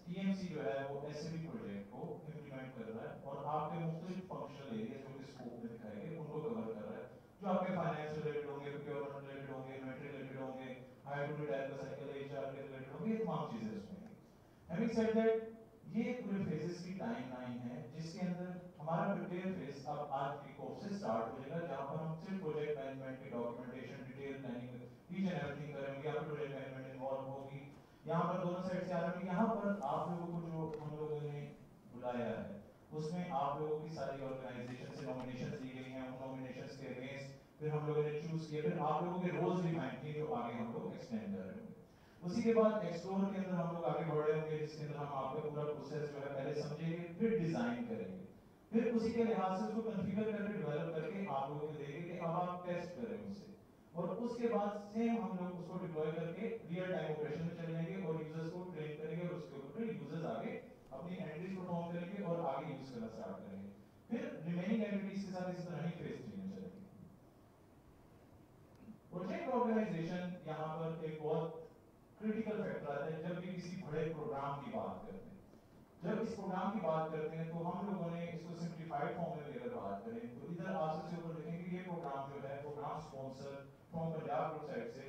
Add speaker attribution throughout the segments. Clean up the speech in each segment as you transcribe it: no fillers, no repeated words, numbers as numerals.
Speaker 1: TMC जो है वो ऐसे भी प्रोजेक्ट को इम्प्लीमेंट कर रहा है और आपके मुख्तलिफ फंक्शनल एरिया जो कि स्कोप में दिखाए गए उनको कवर कर रहा है, जो आपके फाइनेंस रिलेटेड होंगे, प्रोक्योरमेंट रिलेटेड होंगे, इन्वेंटरी रिलेटेड होंगे, हायर टू रिटायर का साइकिल, एचआर के रिलेटेड होंगे, ये तमाम चीजें उसमें हैं। हैविंग सेड दैट, ये पूरे फेजेस की टाइमलाइन है जिसके अंदर हमारा प्रिपेयर फेज अब आज की कोर्स से स्टार्ट हो जाएगा, जहां पर हम सिर्फ प्रोजेक्ट मैनेजमेंट की documentation, detail planning, each and everything करेंगे। यहाँ पर प्रोजेक्ट मैनेजमेंट इन्वॉल्व होगी, यहाँ पर दोनों साइड से आ रहे हैं। यहाँ पर आप लोगों को जो हम लोगों ने बुलाया है उसमें आप लोगों की सारी ऑर्गेनाइजेशन से नॉमिनेशन दी गई हैं, उन नॉमिनेशंस के अगेंस्ट फिर हम लोगों ने चूज किया, फिर आप लोगों के रोल्स डिफाइन किए जो आगे हम लोग एक्सटेंड कर रहे होंगे। उसी के बाद एक्सप्लोर के अंदर हम लोग आगे बढ़ रहे होंगे, जिसके अंदर हम आपका पूरा प्रोसेस जो है पहले समझेंगे, फिर डिजाइन करेंगे, फिर उसी के लिहाज से उसको कॉन्फ़िगर करके डेवलप करके आप लोगों को देंगे कि अब आप टेस्ट करें उससे, और उसके बाद सेम हम लोग उसको डिप्लॉय करके रियल टाइम ऑपरेशन में चले जाएंगे और यूजर्स को ट्रेन करेंगे और उसके ऊपर यूजर्स आगे अपनी एंट्रीज परफॉर्म करेंगे और आगे यूज करना स्टार्ट करेंगे। फिर रिमेनिंग एंटिटीज के साथ इस तरह ही फेज 3 में चलेंगे। प्रोजेक्ट ऑर्गेनाइजेशन यहाँ पर एक बहुत क्रिटिकल फैक्टर आता है जब भी किसी बड़े प्रोग्राम की बात करते हैं। जब इस प्रोग्राम की बात करते हैं तो हम लोगों ने इसको सिंप्लीफाइड फॉर्म में लेकर बात करें तो इधर आप सबसे ऊपर देखेंगे ये प्रोग्राम जो है program sponsor from Punjab group side से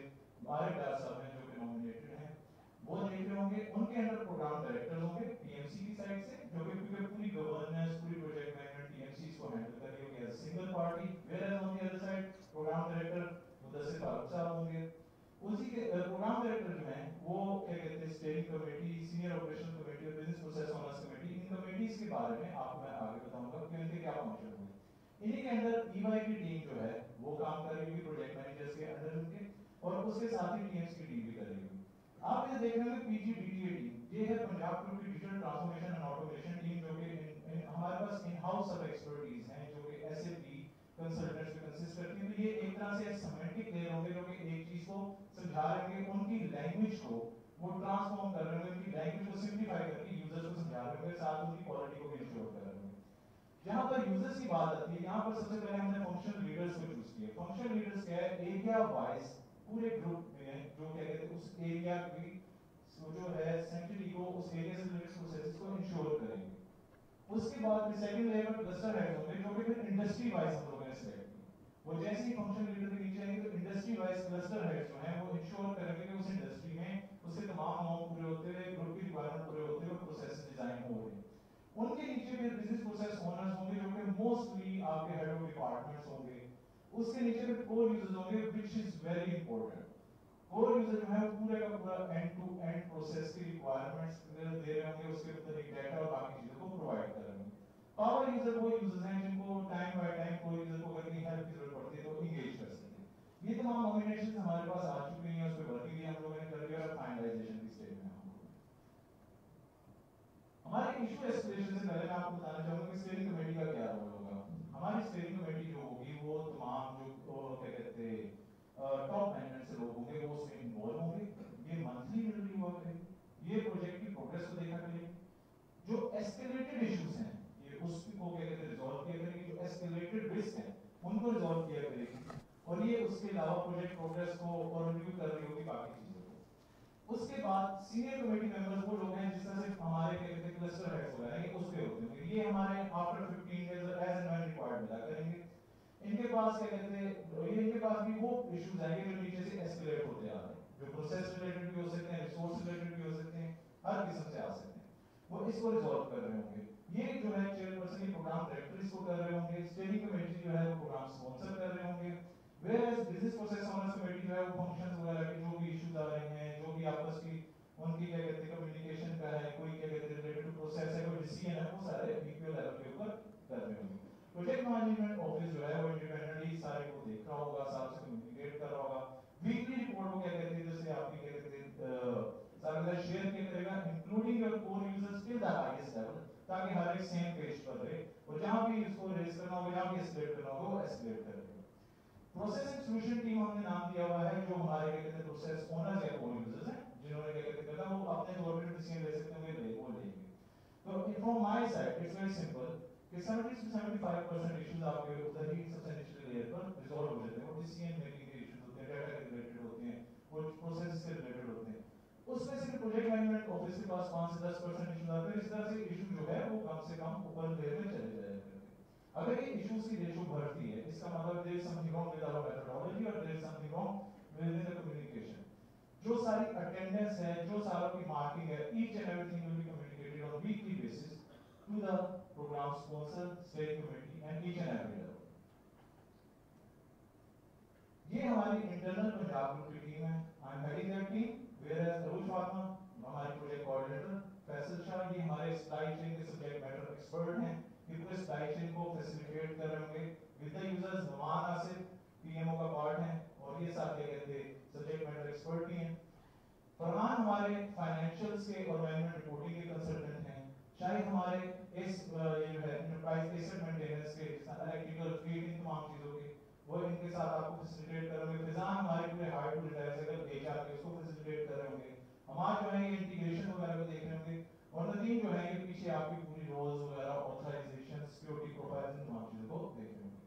Speaker 1: मारिक डार साहब हैं जो कि नॉमिनेटेड हैं, वो देख रहे होंगे। उनके अंदर प्रोग्राम डायरेक्टर होंगे पीएमसी की साइड से जो कि पूरी गवर्नेंस, पूरी प्रोजेक्ट मैनेजमेंट पीएमसी को हैंडल कर रही होगी as single party, where as on the other side program director Mudassir Farooq साहब होंगे। उसी के प्रोग्राम डायरेक्टर जो हैं वो क्या कहते हैं steering committee, senior operation committee और बिजनेस प्रोसेस ओनर्स कमेटी, इन कमेटीज के बारे में आपको मैं आगे बताऊंगा कि उनके क्या फंक्शन होंगे। इन्हीं के अंदर ईवाई की टीम जो है वो काम कर रही होगी प्रोजेक्ट मैनेजर्स के अंडर उनके, और उसके साथ ही टीएम्स की टीम भी कर रही होगी। आप ये देख रहे होंगे पीजीडीटीए टीम, ये है पंजाब ग्रुप की digital transformation and automation team जो कि हमारे पास इन हाउस सब एक्सपर्टीज हैं जो कि एसएपी कंसल्टेंट्स में कंसिस्ट करती है। तो ये एक तरह से सेमेंटिक लेयर होंगे जो कि एक चीज को समझा रहे होंगे, उनकी लैंग्वेज को वो ट्रांसफॉर्म कर रहे होंगे, उनकी लैंग्वेज को सिंप्लीफाई करके यूजर्स को समझा रहे होंगे, साथ उनकी क्वालिटी को भी इंश्योर कर रहे होंगे। जहां पर यूजर्स की बात आती है, यहाँ पर सबसे पहले हमने फंक्शनल लीडर्स को चूज किया। फंक्शनल लीडर्स क्या है, एरिया वाइज पूरे ग्रुप में जो क्या कहते हैं उस एरिया की जो है सेंट्रली को उस एरिया से रिलेटेड प्रोसेसेस को इंश्योर करेंगे। उसके बाद सेकंड लेवल पर क्लस्टर हेड होंगे जो कि फिर इंडस्ट्री वाइज हम लोगों ने सेलेक्ट किया। वो जैसे ही फंक्शन लीडर के नीचे आएंगे तो इंडस्ट्री वाइज क्लस्टर हेड जो हैं वो इंश्योर करेंगे कि उस इंडस्ट्री में उसके तमाम नॉर्म पूरे होते हुए, ग्रुप की रिक्वायरमेंट पूरे होते हुए प्रोसेस डिजाइन हो रहे हैं। उनके नीचे फिर बिजनेस प्रोसेस ओनर्स होंगे जो कि मोस्टली आपके हेड ऑफ डिपार्टमेंट्स होंगे। उसके नीचे फिर कोर यूजर्स होंगे which is very important. Core user जो है वो पूरे का पूरा एंड टू एंड प्रोसेस की रिक्वायरमेंट्स दे रहे होंगे, उसके मुताबिक डेटा और बाकी चीजों को प्रोवाइड कर रहे होंगे। पावर यूजर वो यूजर्स हैं जिनको टाइम बाय टाइम कोई यूजर को अगर कहीं हेल्प की जरूरत पड़ती है तो एंगेज कर सकें। ये तमाम नॉमिनेशंस हमारे पास आ चुकी हैं, उस पर वर्किंग भी हम लोगों ने कर लिया और फाइनलाइजेशन की स्टेज में हम लोग। हमारे इशू एस्केलेशन से पहले मैं आपको बताना चाहूंगा कि स्टीयरिंग कमेटी का क्या रोल होगा। हमारी स्टीयरिंग कमेटी जो होगी वो तमाम जो क्या कहते हैं टॉप मैनेजमेंट से लोग होंगे वो उसमें इन्वॉल्व होंगे। ये मंथली रिव्यू हुआ करेगी, ये प्रोजेक्ट की प्रोग्रेस को देखा करेगी, जो एस्केलेटेड इश्यूज हैं ये उसको क्या कहते हैं रिजॉल्व किया करेगी, जो एस्केलेटेड रिस्क हैं उनको रिजॉल्व किया करेगी, और ये उसके अलावा प्रोजेक्ट प्रोग्रेस को और रिव्यू कर रही होगी बाकी चीजों को। उसके बाद सीनियर कमेटी मेंबर्स वो लोग हैं जिस तरह से हमारे क्या कहते हैं क्लस्टर हेड्स वगैरह ये उस पे होते हैं, ये हमारे after 15 days as and when required मिला करेंगे। इनके पास क्या कहते हैं ये इनके पास भी वो इश्यूज आएंगे जो नीचे से एस्केलेट होते आ रहे हैं, जो प्रोसेस रिलेटेड भी हो सकते हैं, रिसोर्स रिलेटेड भी हो सकते हैं, हर किस्म से आ सकते हैं, वो इसको रिजॉल्व कर रहे होंगे। ये जो है चेयरपर्सन की प्रोग्राम डायरेक्टर इसको कर रहे होंगे, स्टीयरिंग कमेटी जो है वो प्रोग्राम स्पॉन्सर कर रहे होंगे, where business process owners committee जो है वो फंक्शंस वगैरह के जो भी इश्यूज आ रहे हैं, जो भी आपस की उनकी क्या कहते हैं कम्युनिकेशन का है, कोई क्या कहते हैं रिलेटेड टू प्रोसेस है, कोई डिसीजन है, वो सारे इक्वल लेवल के ऊपर कर रहे होंगे। प्रोजेक्ट मैनेजमेंट ऑफिस जो है वो इंडिपेंडेंटली सारे को देख रहा होगा, साथ से कम्युनिकेट कर रहा होगा। वीकली रिपोर्ट को क्या कहते हैं जैसे आपकी क्या कहते हैं सारे का शेयर किया करेगा including your core users till the highest level, ताकि हर एक सेम पेज पर रहे और जहां भी इसको रेज करना हो, जहां भी एस्केलेट करना हो वो एस्केलेट करेगा। प्रोसेसिंग सॉल्यूशन टीम हमने नाम दिया हुआ है, जो हमारे क्या कहते हैं प्रोसेस ओनर्स या कोर यूजर्स हैं जिन्होंने क्या कहते हैं वो अपने तौर पर डिसीजन ले सकते हैं, वो लेंगे। तो from my side it's very simple कि 70 से 75% इश्यूज आपके उधर ही सबसे निचले लेयर पर रिजॉल्व हो जाते हैं, वो डिसीजन मेकिंग के इश्यूज होते हैं, डाटा के रिलेटेड होते हैं, कुछ प्रोसेस से रिलेटेड होते हैं। उसमें से प्रोजेक्ट मैनेजमेंट ऑफिस के पास 5 से 10% इशू आते हैं, इस तरह से इशू जो है वो कम से कम ऊपर लेयर में चले जाया करते हैं। अगर ये इश्यूज की रेशो बढ़ती है, इसका मतलब there is something wrong with our methodology और there is something wrong with the communication. जो सारी अटेंडेंस है, जो सारा की मार्किंग है, each and everything will be communicated on weekly basis to the programme sponsor, state committee and each and every level. ये हमारी इंटरनल पंजाब ग्रुप की टीम है। I am heading that team, whereas Arun फार्मा हमारे project coordinator, Faisal Shah ये हमारे supply chain के subject matter expert हैं, ये पूरे सप्लाई चेन को फैसिलिटेट कर रहे होंगे with the users. Numan Asif PMO का पार्ट है और ये साथ क्या कहते हैं सब्जेक्ट मैटर एक्सपर्ट भी हैं। फरमान हमारे फाइनेंशियल्स के और मैनेजमेंट रिपोर्टिंग के कंसल्टेंट हैं। शायद हमारे इस ये जो है एंटरप्राइज एसेट मेंटेनेंस के इलेक्ट्रिकल फील्ड इन तमाम चीजों के वो इनके साथ आपको फैसिलिटेट कर रहे होंगे। फिजान हमारे पूरे hire to retire cycle HR के उसको फैसिलिटेट कर रहे होंगे। हमारे जो है ये इंटीग्रेशन वगैरह को देख रहे होंगे और नदीम जो है ये पीछे आपकी पूरी रोल्स वगैरह ऑथराइजेशन सिक्योरिटी प्रोफाइल्स इन तमाम चीजों को देख रहे होंगे।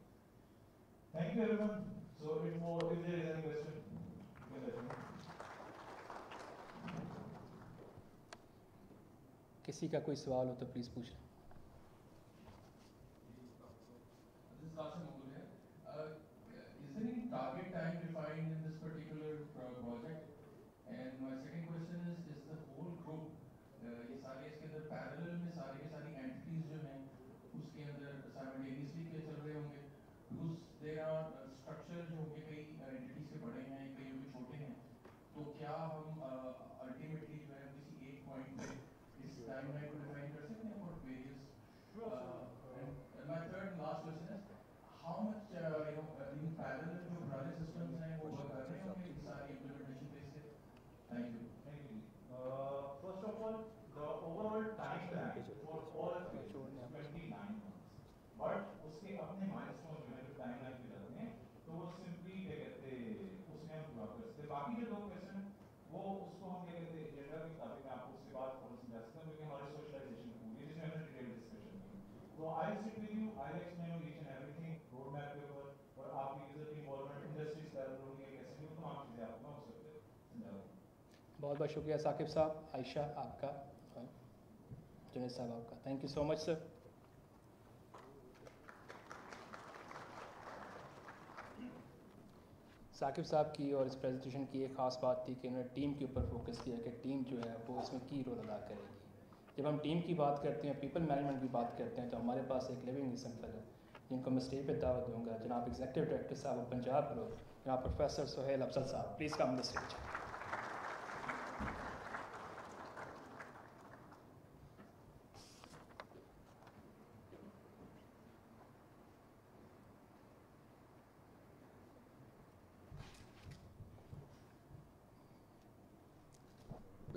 Speaker 1: Thank you everyone. So it more if there is any question you can let me know.
Speaker 2: किसी का कोई सवाल हो तो प्लीज़ पूछ लें।
Speaker 3: Is there any target time defined in this particular project? And my second question is the whole group, ये सारे इसके अंदर parallel में सारी के सारी entities जो हैं उसके अंदर simultaneously के चल रहे होंगे? Because there are structure जो होंगे कई entities के बड़े हैं कई होंगे छोटे हैं, तो क्या हम ultimately जो है किसी एक point पे इस timeline को define कर सकते हैं for various? And my third and last question is how much in parallel जो पुराने systems हैं वो work कर रहे होंगे इस सारी implementation phase से? Thank you.
Speaker 1: Thank you. First of all, the overall timeline for all of it is 29 months. But उसके अपने milestone जो है जो timeline पे चलते हैं, तो वो simply क्या कहते हैं उसमें हम पूरा कर सकते हैं। बाकी जो दो question वो उसको हम क्या कहते हैं एजेंडा के मुताबिक मैं आपको उसके बाद थोड़ा समझा सकता हूँ क्योंकि हमारे सोशलाइजेशन पूरी है जिसमें हमने डिटेल डिस्कशन की। तो I will sit with you, I will explain you each and everything road map के ऊपर और आपकी यूजर की इन्वॉल्वमेंट इंडस्ट्रीज का रोल है कैसे भी तमाम चीजें आपको मैं उस वक्त समझाऊंगा।
Speaker 2: बहुत बहुत शुक्रिया साकिब साहब, आयशा आपका, जुनैद साहब आपका। Thank you so much sir. Saqib साहब की और इस प्रेजेंटेशन की एक ख़ास बात थी कि उन्होंने टीम के ऊपर फोकस किया कि टीम जो है वो इसमें की रोल अदा करेगी। जब हम टीम की बात करते हैं, पीपल मैनेजमेंट की बात करते हैं, तो हमारे पास एक लिविंग एग्जाम्पल है जिनको मैं स्टेज पर दावत दूंगा, जनाब एग्जीक्यूटिव डायरेक्टर साहब ऑफ पंजाब ग्रुप, जनाब प्रोफेसर सोहेल अफजल साहब। Please come the stage.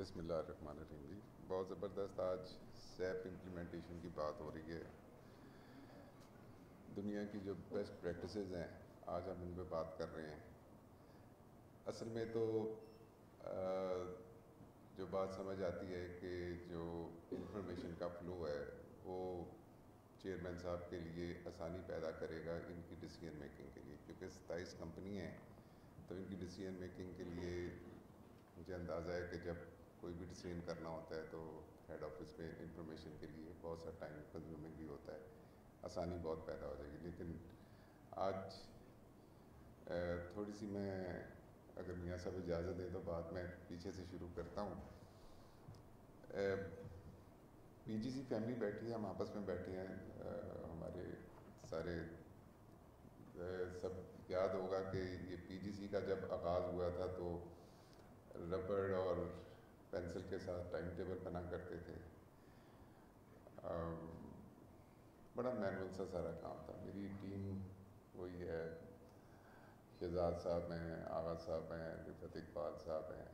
Speaker 4: बिस्मिल्लाहिर्रहमानिर्रहीम जी, बहुत ज़बरदस्त आज सैप इम्प्लीमेंटेशन की बात हो रही है। दुनिया की जो बेस्ट प्रैक्टिसेस हैं आज हम उन पर बात कर रहे हैं। असल में तो जो बात समझ आती है कि जो इंफॉर्मेशन का फ़्लो है वो चेयरमैन साहब के लिए आसानी पैदा करेगा इनकी डिसीजन मेकिंग के लिए, क्योंकि 27 कंपनी हैं तो इनकी डिसीजन मेकिंग के लिए मुझे अंदाज़ा है कि जब कोई भी डिसीजन करना होता है तो हेड ऑफिस में इंफॉर्मेशन के लिए बहुत सा टाइम कंज्यूमिंग भी होता है, आसानी बहुत पैदा हो जाएगी। लेकिन आज थोड़ी सी मैं अगर मियाँ साहब इजाज़त दें तो बात मैं पीछे से शुरू करता हूँ। पीजीसी फैमिली बैठी है, हम आपस में बैठे हैं, हमारे सारे सब याद होगा कि ये पीजीसी का जब आगाज़ हुआ था तो रबड़ और पेंसिल के साथ टाइम टेबल बना करते थे। बड़ा मैनुअल सा सारा काम था। मेरी टीम वही है, शहजाद साहब हैं, आगा साहब हैं, रिफत इकबाल साहब हैं,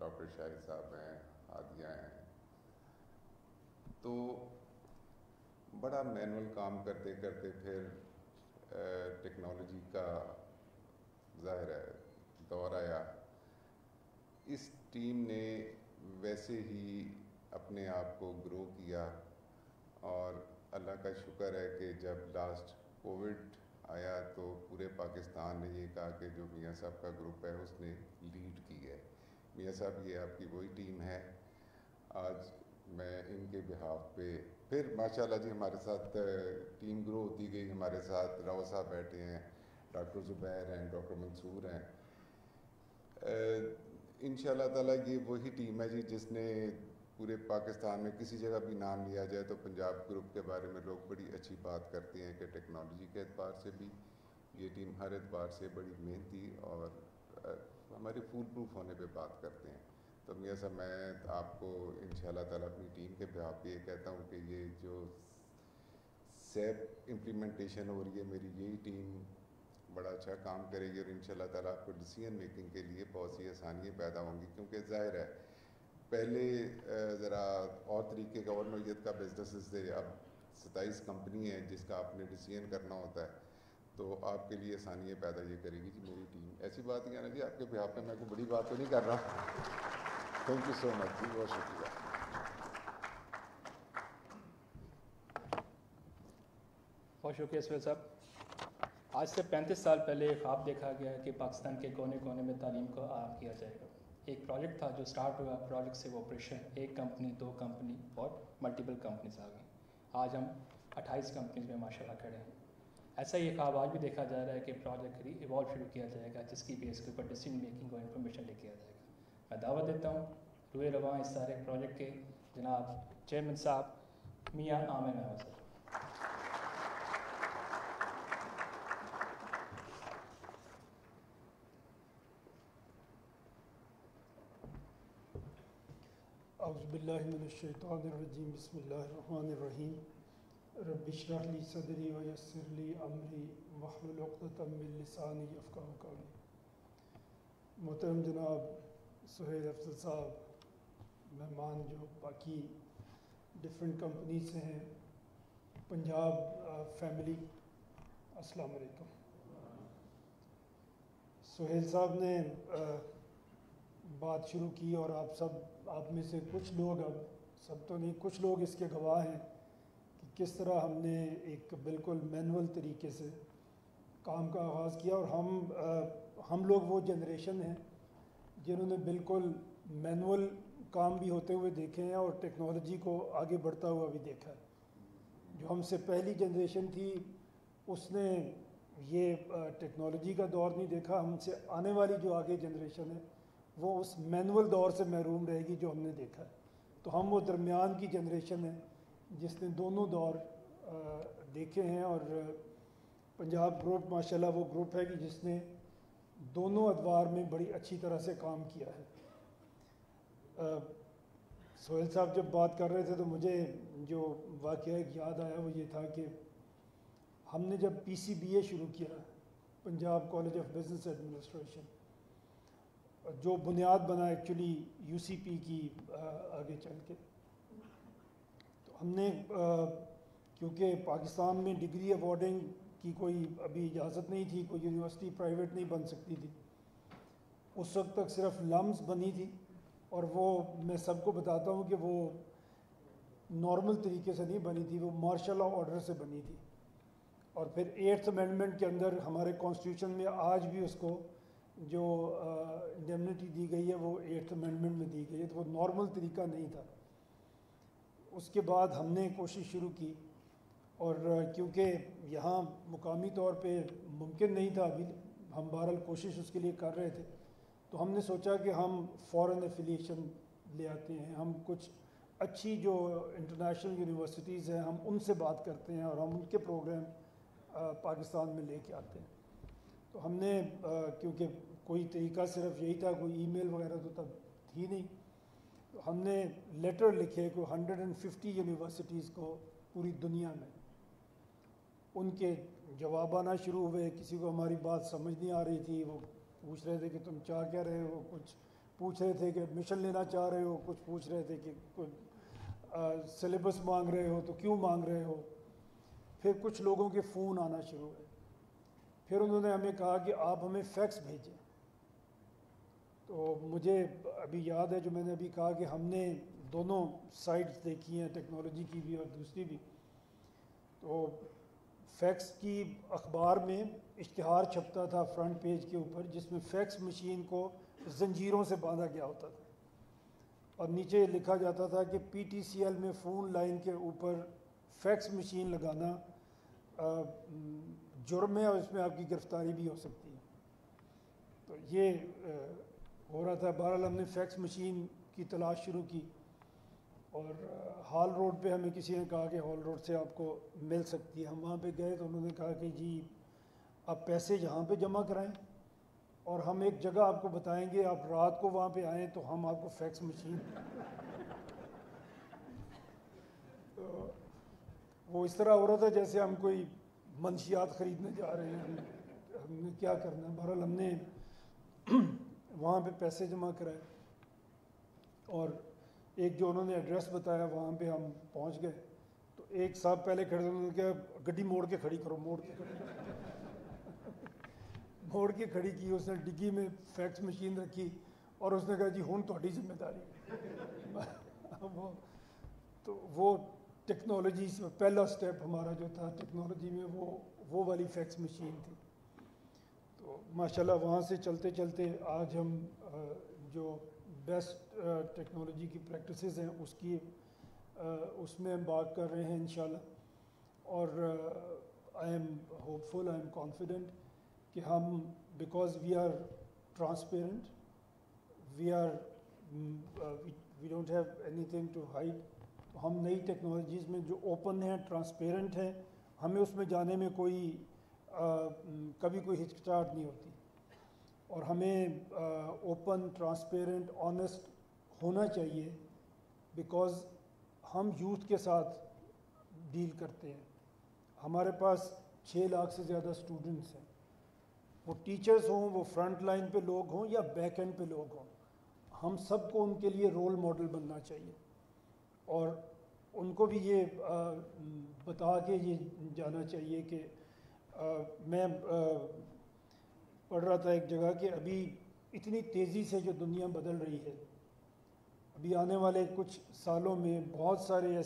Speaker 4: डॉक्टर शाहिद साहब हैं, हादिया हैं। तो बड़ा मैनुअल काम करते करते फिर टेक्नोलॉजी का ज़ाहिर है दौर आया। इस टीम ने वैसे ही अपने आप को ग्रो किया और अल्लाह का शुक्र है कि जब लास्ट कोविड आया तो पूरे पाकिस्तान ने ये कहा कि जो मियाँ साहब का ग्रुप है उसने लीड की है। मियाँ साहब ये आपकी वही टीम है آج میں ان کے بہاف پہ پھر ماشاءاللہ جی ہمارے ساتھ ٹیم گرو ہوتی گئی. ہمارے ساتھ راؤ صاحب بیٹھے ہیں, ڈاکٹر زبیر ہیں, ڈاکٹر منصور ہیں. انشاءاللہ تعالیٰ یہ وہی ٹیم ہے جی جس نے پورے پاکستان میں کسی جگہ بھی نام لیا جائے تو پنجاب گروپ کے بارے میں لوگ بڑی اچھی بات کرتے ہیں کہ ٹیکنالوجی کے اعتبار سے بھی یہ ٹیم ہر اعتبار سے بڑی محنتی اور ہماری فول پروف ہونے پہ بات کرتے ہیں. تو میاں صاحب میں آپ کو انشاءاللہ تعالیٰ اپنی ٹیم کے بہاف پہ یہ کہتا ہوں کہ یہ جو سیپ امپلیمنٹیشن ہو رہی ہے میری یہی ٹیم بڑا اچھا کام کرے گی اور انشاءاللہ تعالیٰ آپ کو ڈیسیژن میکنگ کے لیے بہت سی آسانیاں پیدا ہوں گی. کیونکہ ظاہر ہے پہلے ذرا اور طریقے کا اور نوعیت کا بزنسز تھے, اب 27 کمپنی ہے جس کا آپ نے ڈیسیژن کرنا ہوتا ہے, تو آپ کے لیے آسانیاں پیدا یہ کرے گی جی میری ٹیم. ایسی بات نہیں ہے نا جی آپ کے بہاف پہ میں کوئی بڑی بات تو نہیں کر رہا. تھینک یو سو مچ جی, بہت شکریہ.
Speaker 2: بہت شکریہ سہیل صاحب. آج سے 35 سال پہلے ایک خواب دیکھا گیا کہ پاکستان کے کونے کونے میں تعلیم کو عام کیا جائے گا. ایک پروجیکٹ تھا جو سٹارٹ ہوا, پروجیکٹ سے وہ آپریشن, 1 کمپنی 2 کمپنی اور ملٹیپل کمپنیز آ گئیں. آج ہم 28 کمپنیز میں ماشاءاللہ کھڑے ہیں. ایسا یہ خواب آج بھی دیکھا جا رہا ہے کہ پروجیکٹ ایوالو شروع کیا جائے گا جس کی بیس کے اوپر ڈیسیژن میکنگ اور انفارمیشن لے کیا جائے گا. میں دعوت دیتا ہوں روئے رواں اس سارے پروجیکٹ کے جناب چیئرمین صاحب میاں عامر احمد صاحب.
Speaker 5: اعوذ باللہ من الشیطان الرجیم. بسم اللہ الرحمن الرحیم. رب اشرح لی صدری ویسر لی امری واحلل عقدۃ من لسانی یفقہوا قولی. محترم جناب سہیل افضل صاحب, مہمان جو باقی ڈفرینٹ کمپنی سے ہیں, پنجاب فیملی, السلام علیکم. سہیل صاحب نے بات شروع کی اور آپ میں سے کچھ لوگ, اب سب تو نہیں, کچھ لوگ اس کے گواہ ہیں کہ کس طرح ہم نے ایک بالکل مینول طریقے سے کام کا آغاز کیا. اور ہم لوگ وہ جنریشن ہیں جنہوں نے بالکل مینول کام بھی ہوتے ہوئے دیکھے ہیں اور ٹیکنالوجی کو آگے بڑھتا ہوا بھی دیکھا ہے. جو ہم سے پہلی جنریشن تھی اس نے یہ ٹیکنالوجی کا دور نہیں دیکھا. ہم سے آنے والی جو آگے جنریشن ہے وہ اس مینول دور سے محروم رہے گی جو ہم نے دیکھا ہے. تو ہم وہ درمیان کی جنریشن ہے جس نے دونوں دور دیکھے ہیں. اور پنجاب گروپ ماشاءاللہ وہ گروپ ہے کہ جس نے دونوں ادوار میں بڑی اچھی طرح سے کام کیا ہے. سہیل صاحب جب بات کر رہے تھے تو مجھے جو واقعہ ایک یاد آیا وہ یہ تھا کہ ہم نے جب PCBA شروع کیا, Punjab college of business administration, جو بنیاد بنا ایکچولی UCP کی آگے چل کے, تو ہم نے کیونکہ پاکستان میں ڈگری ایوارڈنگ کی کوئی ابھی اجازت نہیں تھی, کوئی یونیورسٹی پرائیویٹ نہیں بن سکتی تھی, اس وقت تک صرف لمز بنی تھی. اور وہ میں سب کو بتاتا ہوں کہ وہ نارمل طریقے سے نہیں بنی تھی, وہ مارشل لا آرڈر سے بنی تھی. اور پھر 8th امینڈمنٹ کے اندر ہمارے کانسٹیٹیوشن میں آج بھی اس کو جو انڈیمنٹی دی گئی ہے وہ 8th امینڈمنٹ میں دی گئی ہے, تو وہ نارمل طریقہ نہیں تھا. اس کے بعد ہم نے کوشش شروع کی, اور کیونکہ یہاں مقامی طور پہ ممکن نہیں تھا ابھی, ہم بہرحال کوشش اس کے لیے کر رہے تھے, تو ہم نے سوچا کہ ہم فورن ایفیلیشن لے آتے ہیں. ہم کچھ اچھی جو انٹرنیشنل یونیورسٹیز ہیں ہم ان سے بات کرتے ہیں اور ہم ان کے پروگرام پاکستان میں لے کے آتے ہیں. تو ہم نے کیونکہ کوئی طریقہ صرف یہی تھا, کوئی ای میل وغیرہ تو تب تھی نہیں, تو ہم نے لیٹر لکھے کوئی 150 یونیورسٹیز کو پوری دنیا میں. ان کے جواب آنا شروع ہوئے. کسی کو ہماری بات سمجھ نہیں آ رہی تھی, وہ پوچھ رہے تھے کہ تم چاہ کیا رہے ہو, کچھ پوچھ رہے تھے کہ ایڈمیشن لینا چاہ رہے ہو, کچھ پوچھ رہے تھے کہ کوئی سلیبس مانگ رہے ہو تو کیوں مانگ رہے ہو. پھر کچھ لوگوں کے فون آنا شروع ہوئے. پھر انہوں نے ہمیں کہا کہ آپ ہمیں فیکس بھیجیں. تو مجھے ابھی یاد ہے جو میں نے ابھی کہا کہ ہم نے دونوں سائٹس دیکھی ہیں, ٹیکنالوجی کی بھی اور دوسری بھی. تو فیکس کی اخبار میں اشتہار چھپتا تھا فرنٹ پیج کے اوپر, جس میں فیکس مشین کو زنجیروں سے باندھا گیا ہوتا تھا. اور نیچے لکھا جاتا تھا کہ PTCL میں فون لائن کے اوپر فیکس مشین لگانا جرم ہے اور اس میں آپ کی گرفتاری بھی ہو سکتی ہے. تو یہ ہو رہا تھا. بہرحال ہم نے فیکس مشین کی تلاش شروع کی اور ہال روڈ پہ ہمیں کسی نے کہا کہ ہال روڈ سے آپ کو مل سکتی ہے. ہم وہاں پہ گئے تو انہوں نے کہا کہ جی آپ پیسے یہاں پہ جمع کرائیں اور ہم ایک جگہ آپ کو بتائیں گے, آپ رات کو وہاں پہ آئیں تو ہم آپ کو فیکس مشین تو وہ اس طرح ہو رہا تھا جیسے ہم کوئی منشیات خریدنے جا رہے ہیں. ہم نے کیا کرنا ہے. بہرحال ہم نے وہاں پہ پیسے جمع کرائے اور ایک جو انہوں نے ایڈریس بتایا وہاں پہ ہم پہنچ گئے. تو ایک صاحب پہلے کھڑے تھے, انہوں نے کہا گڈی موڑ کے کھڑی کرو. موڑ کے کھڑی کی. اس نے ڈگی میں فیکس مشین رکھی اور اس نے کہا جی ہوں تہاڈی ذمہ داری. تو وہ ٹیکنالوجی سے پہلا سٹیپ ہمارا جو تھا ٹیکنالوجی میں وہ والی فیکس مشین تھی. تو ماشاءاللہ وہاں سے چلتے چلتے آج ہم جو بیسٹ ٹیکنالوجی کی پریکٹسز ہیں اس میں ہم بات کر رہے ہیں انشاءاللہ. اور آئی ایم ہوپ فل, آئی ایم کانفیڈنٹ کہ ہم because we are transparent, we don't have anything to hide. تو ہم نئی ٹیکنالوجیز میں جو اوپن ہیں, ٹرانسپیرنٹ ہیں, ہمیں اس میں جانے میں کبھی کوئی ہچکچاہٹ نہیں ہوتی. اور ہمیں اوپن, ٹرانسپیرنٹ, آنیسٹ ہونا چاہیے بیکاز ہم یوتھ کے ساتھ ڈیل کرتے ہیں. ہمارے پاس 6 لاکھ سے زیادہ اسٹوڈنٹس ہیں. وہ ٹیچرز ہوں, وہ فرنٹ لائن پہ لوگ ہوں یا بیک اینڈ پہ لوگ ہوں, ہم سب کو ان کے لیے رول ماڈل بننا چاہیے. اور ان کو بھی یہ بتا کے یہ جانا چاہیے کہ میں پڑھ رہا تھا ایک جگہ کہ ابھی اتنی تیزی سے جو دنیا بدل رہی ہے, ابھی آنے والے کچھ سالوں میں بہت سارے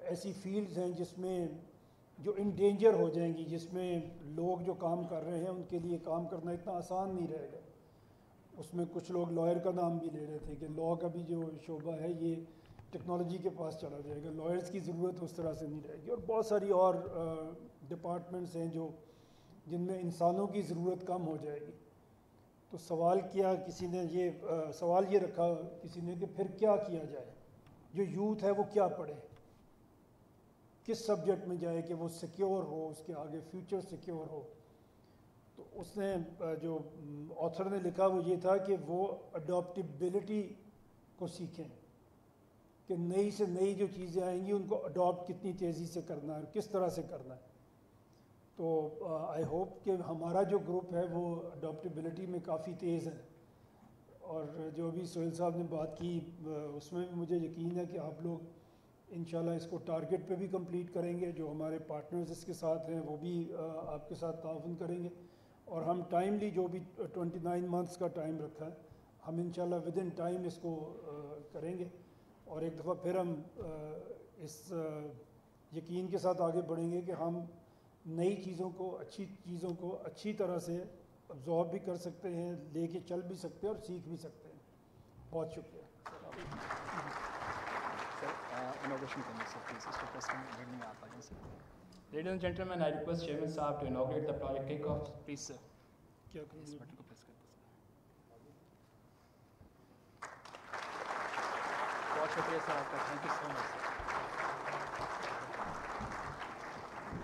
Speaker 5: ایسی فیلڈز ہیں جس میں جو انڈینجر ہو جائیں گی, جس میں لوگ جو کام کر رہے ہیں ان کے لیے کام کرنا اتنا آسان نہیں رہے گا. اس میں کچھ لوگ لائر کا نام بھی لے رہے تھے کہ لا کا بھی جو شعبہ ہے یہ ٹیکنالوجی کے پاس چلا جائے گا, لائرز کی ضرورت اس طرح سے نہیں رہے گی. اور بہت ساری اور ڈپارٹمنٹس ہیں جن میں انسانوں کی ضرورت کم ہو جائے گی. تو سوال کیا کسی نے سوال یہ رکھا کسی نے کہ پھر کیا کیا جائے, جو یوتھ ہے وہ کیا پڑھے, کس سبجیکٹ میں جائے کہ وہ سیکیور ہو, اس کے آگے فیوچر سیکیور ہو. تو اس نے جو آتھر نے لکھا وہ یہ تھا کہ وہ اڈاپٹیبلٹی کو سیکھیں کہ نئی سے نئی جو چیزیں آئیں گی ان کو اڈاپٹ کتنی تیزی سے کرنا ہے, کس طرح سے کرنا ہے. تو آئی ہوپ کہ ہمارا جو گروپ ہے وہ اڈاپٹیبلٹی میں کافی تیز ہے. اور جو بھی سہیل صاحب نے بات کی اس میں بھی مجھے یقین ہے کہ آپ لوگ انشاءاللہ اس کو ٹارگٹ پہ بھی کمپلیٹ کریں گے. جو ہمارے پارٹنرز اس کے ساتھ ہیں وہ بھی آپ کے ساتھ تعاون کریں گے. اور ہم ٹائملی جو بھی 29 منتھس کا ٹائم رکھا ہے ہم انشاءاللہ ود ان ٹائم اس کو کریں گے. اور ایک دفعہ پھر ہم اس یقین کے ساتھ آگے بڑھیں گے کہ ہم نئی چیزوں کو اچھی طرح سے ابزارب بھی کر سکتے ہیں, لے کے چل بھی سکتے ہیں اور سیکھ بھی سکتے ہیں. بہت شکریہ.
Speaker 2: Ladies and gentlemen, I request Chairman Saab to inaugurate the project kickoff. Please, sir.
Speaker 5: کیا کریں
Speaker 2: Yes,
Speaker 5: گے؟
Speaker 2: button ko press kar do, sir. بہت شکریہ سر آپ کا. Thank you so much, sir.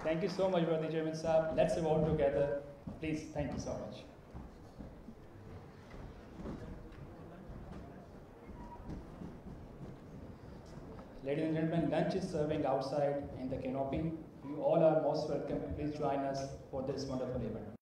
Speaker 2: Thank you so much, brother Chairman Saab. Let's vote together. Please, thank you so much. Ladies and gentlemen, lunch is serving outside in the canopy. You all are most welcome. Please join us for this wonderful event.